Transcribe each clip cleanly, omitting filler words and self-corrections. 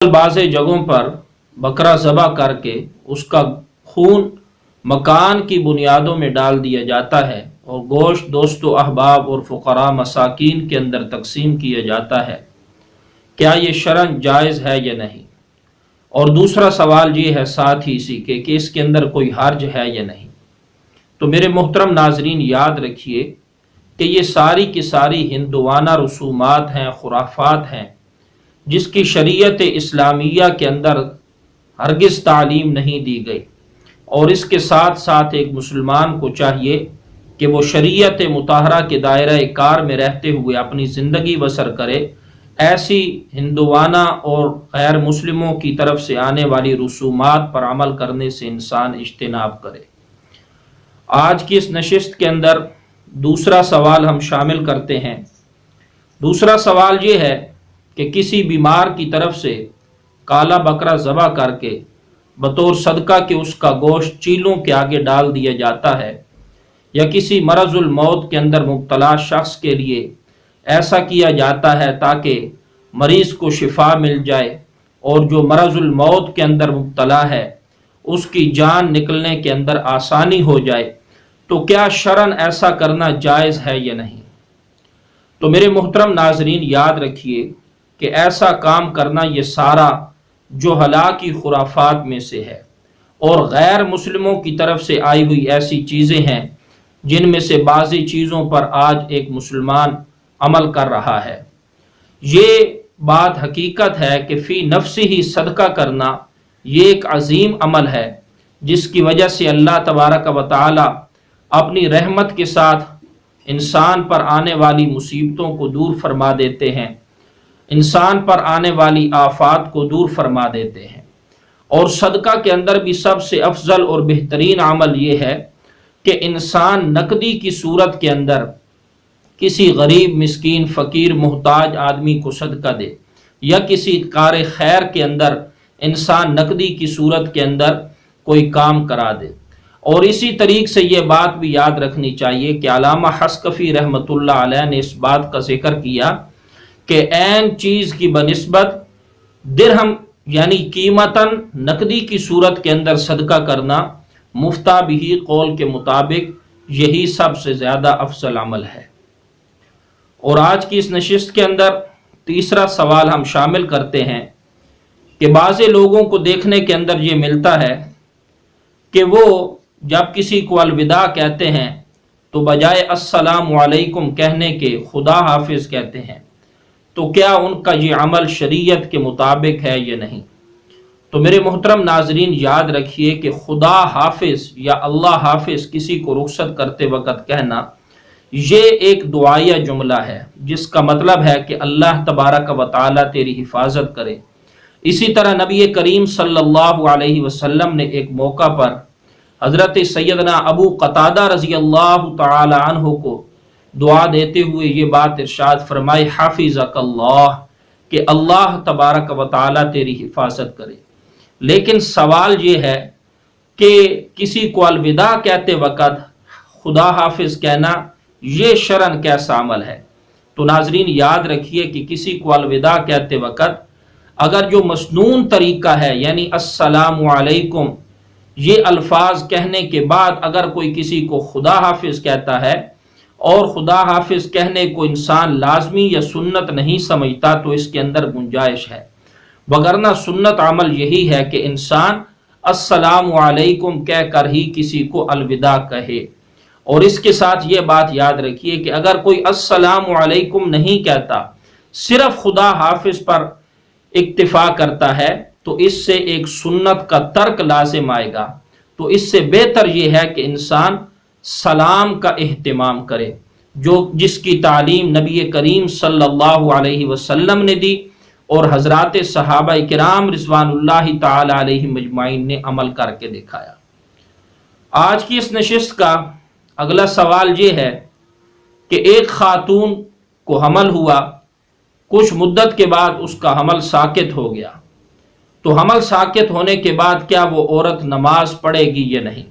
بعض جگہوں پر بکرا ذبح کر کے اس کا خون مکان کی بنیادوں میں ڈال دیا جاتا ہے اور گوشت دوست و احباب اور فقراء مساکین کے اندر تقسیم کیا جاتا ہے۔ کیا یہ شرعاً جائز ہے یا نہیں؟ اور دوسرا سوال یہ ہے ساتھ ہی اسی کہ اس کے اندر کوئی حرج ہے یا نہیں؟ تو میرے محترم ناظرین یاد رکھیے کہ یہ ساری کی ساری ہندوانہ رسومات ہیں، خرافات ہیں، جس کی شریعت اسلامیہ کے اندر ہرگز تعلیم نہیں دی گئی، اور اس کے ساتھ ساتھ ایک مسلمان کو چاہیے کہ وہ شریعت مطہرہ کے دائرہ کار میں رہتے ہوئے اپنی زندگی بسر کرے، ایسی ہندوانہ اور غیر مسلموں کی طرف سے آنے والی رسومات پر عمل کرنے سے انسان اجتناب کرے۔ آج کی اس نشست کے اندر دوسرا سوال ہم شامل کرتے ہیں۔ دوسرا سوال یہ ہے کہ کسی بیمار کی طرف سے کالا بکرا ذبح کر کے بطور صدقہ کہ اس کا گوشت چیلوں کے آگے ڈال دیا جاتا ہے، یا کسی مرض الموت کے اندر مبتلا شخص کے لیے ایسا کیا جاتا ہے تاکہ مریض کو شفا مل جائے، اور جو مرض الموت کے اندر مبتلا ہے اس کی جان نکلنے کے اندر آسانی ہو جائے، تو کیا شرعاً ایسا کرنا جائز ہے یا نہیں؟ تو میرے محترم ناظرین یاد رکھیے کہ ایسا کام کرنا یہ سارا جہلا کی خرافات میں سے ہے، اور غیر مسلموں کی طرف سے آئی ہوئی ایسی چیزیں ہیں جن میں سے بعضی چیزوں پر آج ایک مسلمان عمل کر رہا ہے۔ یہ بات حقیقت ہے کہ فی نفس ہی صدقہ کرنا یہ ایک عظیم عمل ہے، جس کی وجہ سے اللہ تبارک و تعالی اپنی رحمت کے ساتھ انسان پر آنے والی مصیبتوں کو دور فرما دیتے ہیں، انسان پر آنے والی آفات کو دور فرما دیتے ہیں۔ اور صدقہ کے اندر بھی سب سے افضل اور بہترین عمل یہ ہے کہ انسان نقدی کی صورت کے اندر کسی غریب، مسکین، فقیر، محتاج آدمی کو صدقہ دے، یا کسی کار خیر کے اندر انسان نقدی کی صورت کے اندر کوئی کام کرا دے۔ اور اسی طریق سے یہ بات بھی یاد رکھنی چاہیے کہ علامہ حسکفی رحمۃ اللہ علیہ نے اس بات کا ذکر کیا کہ عین چیز کی بنسبت درہم یعنی قیمتاً نقدی کی صورت کے اندر صدقہ کرنا مفتہ بھی قول کے مطابق یہی سب سے زیادہ افضل عمل ہے۔ اور آج کی اس نشست کے اندر تیسرا سوال ہم شامل کرتے ہیں کہ بعض لوگوں کو دیکھنے کے اندر یہ ملتا ہے کہ وہ جب کسی کو الوداع کہتے ہیں تو بجائے السلام علیکم کہنے کے خدا حافظ کہتے ہیں، تو کیا ان کا یہ عمل شریعت کے مطابق ہے یا نہیں؟ تو میرے محترم ناظرین یاد رکھیے کہ خدا حافظ یا اللہ حافظ کسی کو رخصت کرتے وقت کہنا یہ ایک دعائیہ جملہ ہے، جس کا مطلب ہے کہ اللہ تبارک و تعالی تیری حفاظت کرے۔ اسی طرح نبی کریم صلی اللہ علیہ وسلم نے ایک موقع پر حضرت سیدنا ابو قتادہ رضی اللہ تعالی عنہ کو دعا دیتے ہوئے یہ بات ارشاد فرمائی، حافظک اللہ، کہ اللہ تبارک و تعالی تیری حفاظت کرے۔ لیکن سوال یہ ہے کہ کسی کو الوداع کہتے وقت خدا حافظ کہنا یہ شرعاً کیسا عمل ہے؟ تو ناظرین یاد رکھیے کہ کسی کو الوداع کہتے وقت اگر جو مسنون طریقہ ہے یعنی السلام علیکم، یہ الفاظ کہنے کے بعد اگر کوئی کسی کو خدا حافظ کہتا ہے اور خدا حافظ کہنے کو انسان لازمی یا سنت نہیں سمجھتا تو اس کے اندر گنجائش ہے، وگرنہ سنت عمل یہی ہے کہ انسان السلام علیکم کہہ کر ہی کسی کو الوداع کہے۔ اور اس کے ساتھ یہ بات یاد رکھیے کہ اگر کوئی السلام علیکم نہیں کہتا، صرف خدا حافظ پر اکتفا کرتا ہے، تو اس سے ایک سنت کا ترک لازم آئے گا۔ تو اس سے بہتر یہ ہے کہ انسان سلام کا اہتمام کرے، جس کی تعلیم نبی کریم صلی اللہ علیہ وسلم نے دی اور حضرات صحابہ کرام رضوان اللہ تعالی علیہ مجمعین نے عمل کر کے دکھایا۔ آج کی اس نشست کا اگلا سوال یہ ہے کہ ایک خاتون کو حمل ہوا، کچھ مدت کے بعد اس کا حمل ساقط ہو گیا، تو حمل ساقط ہونے کے بعد کیا وہ عورت نماز پڑھے گی یا نہیں؟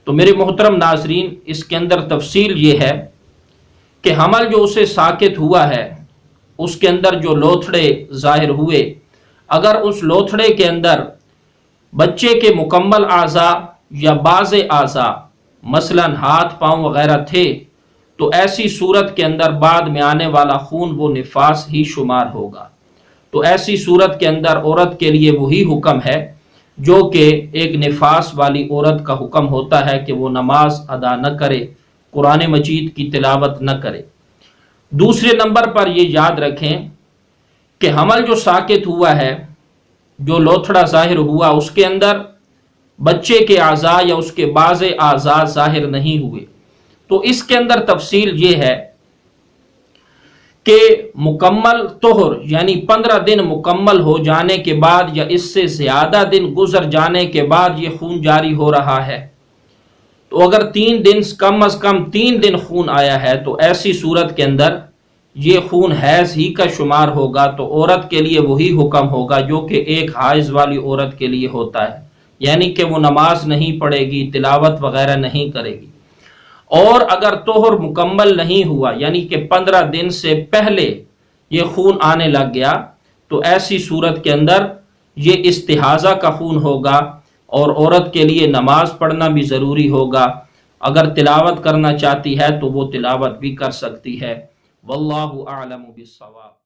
تو میرے محترم ناظرین اس کے اندر تفصیل یہ ہے کہ حمل جو اسے ساقط ہوا ہے اس کے اندر جو لوتھڑے ظاہر ہوئے، اگر اس لوتھڑے کے اندر بچے کے مکمل اعضاء یا بعض اعضاء مثلا ہاتھ پاؤں وغیرہ تھے تو ایسی صورت کے اندر بعد میں آنے والا خون وہ نفاس ہی شمار ہوگا۔ تو ایسی صورت کے اندر عورت کے لیے وہی حکم ہے جو کہ ایک نفاس والی عورت کا حکم ہوتا ہے کہ وہ نماز ادا نہ کرے، قرآن مجید کی تلاوت نہ کرے۔ دوسرے نمبر پر یہ یاد رکھیں کہ حمل جو ساقط ہوا ہے، جو لوتھڑا ظاہر ہوا، اس کے اندر بچے کے اعضاء یا اس کے بعض اعضاء ظاہر نہیں ہوئے، تو اس کے اندر تفصیل یہ ہے کہ مکمل طہر یعنی 15 دن مکمل ہو جانے کے بعد یا اس سے زیادہ دن گزر جانے کے بعد یہ خون جاری ہو رہا ہے، تو اگر 3 دن کم از کم 3 دن خون آیا ہے تو ایسی صورت کے اندر یہ خون حیض ہی کا شمار ہوگا۔ تو عورت کے لیے وہی حکم ہوگا جو کہ ایک حائض والی عورت کے لیے ہوتا ہے، یعنی کہ وہ نماز نہیں پڑھے گی، تلاوت وغیرہ نہیں کرے گی۔ اور اگر طہر مکمل نہیں ہوا یعنی کہ 15 دن سے پہلے یہ خون آنے لگ گیا تو ایسی صورت کے اندر یہ استحاضہ کا خون ہوگا اور عورت کے لیے نماز پڑھنا بھی ضروری ہوگا۔ اگر تلاوت کرنا چاہتی ہے تو وہ تلاوت بھی کر سکتی ہے۔ واللہ اعلم بالصواب۔